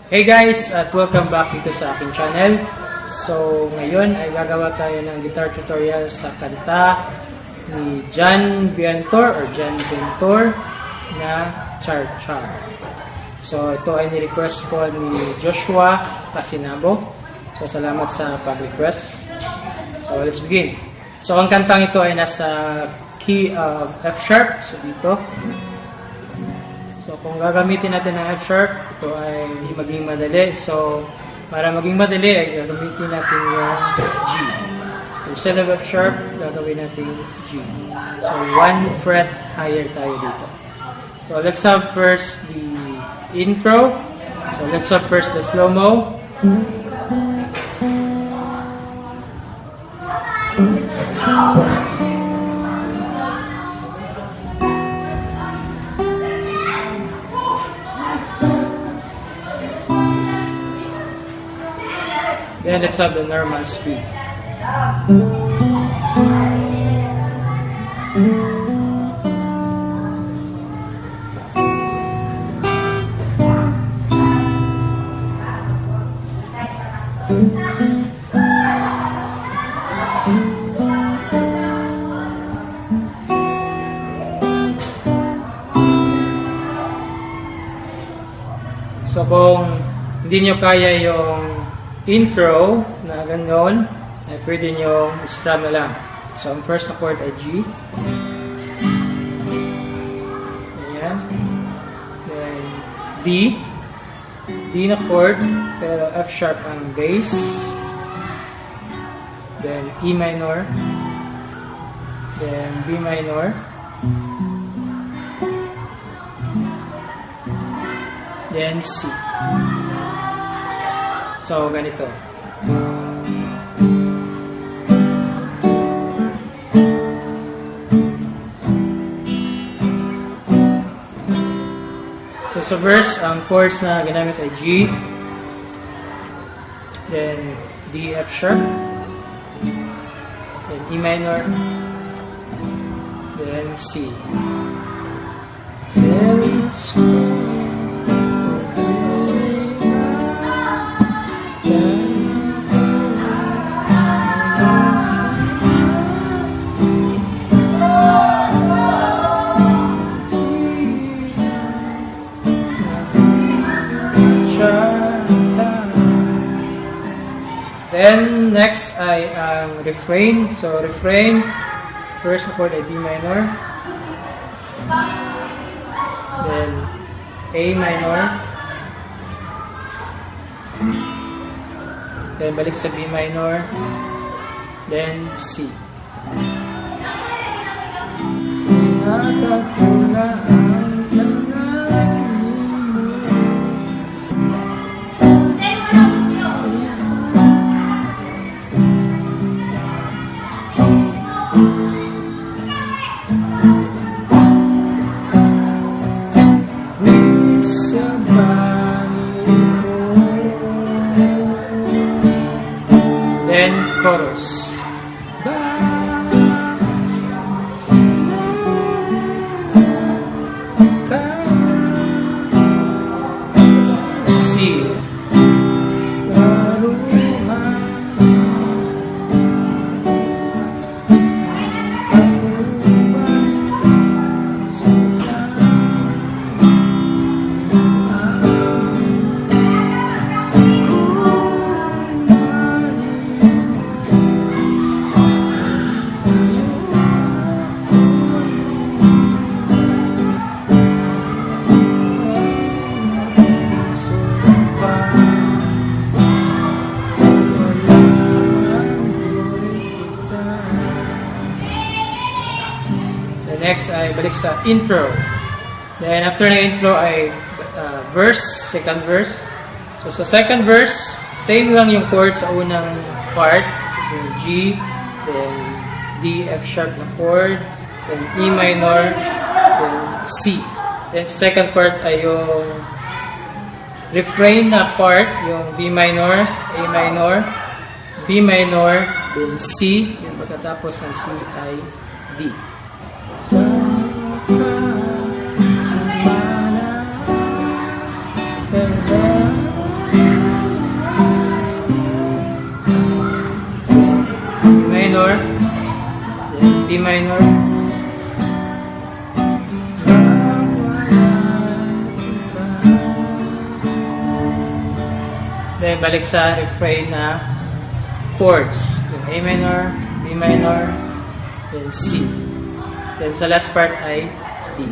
Hey guys, at welcome back dito sa aking channel. So, ngayon ay gagawa tayo ng guitar tutorial sa kanta ni Veantur na Char Char. So, ito ay ni-request ko ni Joshua Casinabo. So, salamat sa pag-request. So, let's begin. So, ang kantang ito ay nasa key of F sharp. So, dito. So, kung gagamitin natin ng F sharp, ito ay hindi maging madali. So, para maging madali, ay gagamitin natin yung G. So, instead of F sharp, gagawin natin G. So, 1 fret higher tayo dito. So, let's have first the intro. So, let's have first the slow-mo. Then let's have the normal speed. So kung hindi nyo kaya yung intro na gano'n, ay pwede nyo strum na lang. So, ang first na chord ay G. Ayan. Then, D. D na chord, pero F sharp ang bass. Then, E minor. Then, B minor. Then, C. So, ganito. So, sa verse, ang chords na ginamit ay G, then D, F sharp, then E minor, then C. Then, next ay ang refrain. So, refrain, first chord ay D minor. Then, A minor. Then, balik sa B minor. Then, C. Then, chorus. C. Next ay balik sa intro. Then after ng intro ay verse, second verse. So sa second verse, same lang yung chords sa unang part, yung G, then D, F sharp na chord, then E minor, then C. Then second part ay yung refrain na part, yung B minor, A minor, B minor, then C, then pagkatapos ng C ay D. Then balik sa refrain na chords. Yung A minor, B minor, then C. Then sa last part ay D.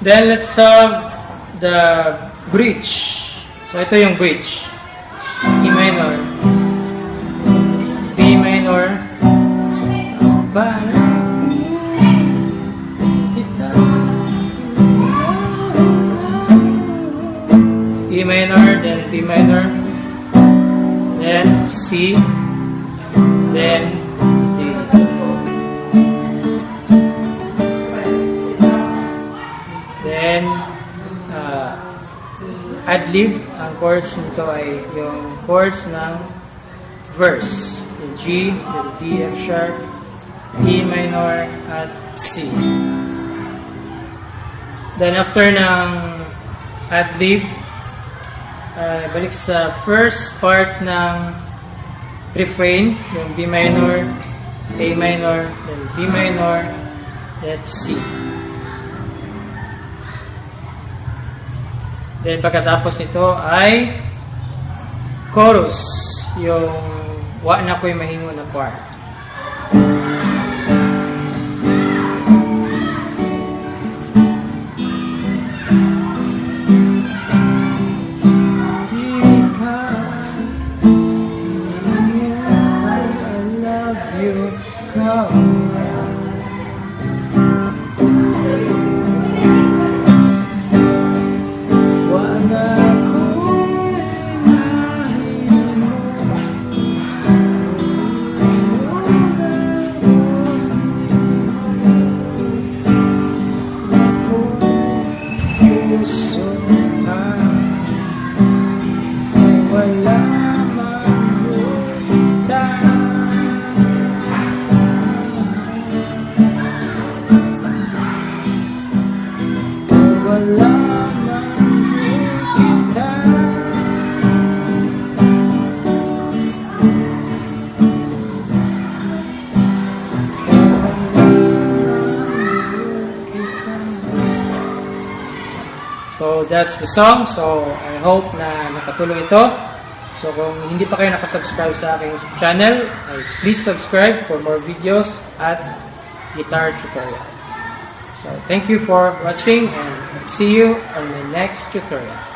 Then let's have the bridge. So ito yung bridge. E minor, B minor, E minor, then B minor, then C, then D. Then ad-lib, ang chords nito ay yung chords ng verse. Yung G, yung D, F sharp, E minor, at C. Then after ng ad-lib, balik sa first part ng refrain, yung B minor, A minor, then B minor, then C. Then pagkatapos nito ay chorus, yung wa na ko'y mahimo na part. So that's the song. So I hope na nakatulong ito. So kung hindi pa kayo nakasubscribe sa aking channel, please subscribe for more videos at guitar tutorial. So thank you for watching and see you on the next tutorial.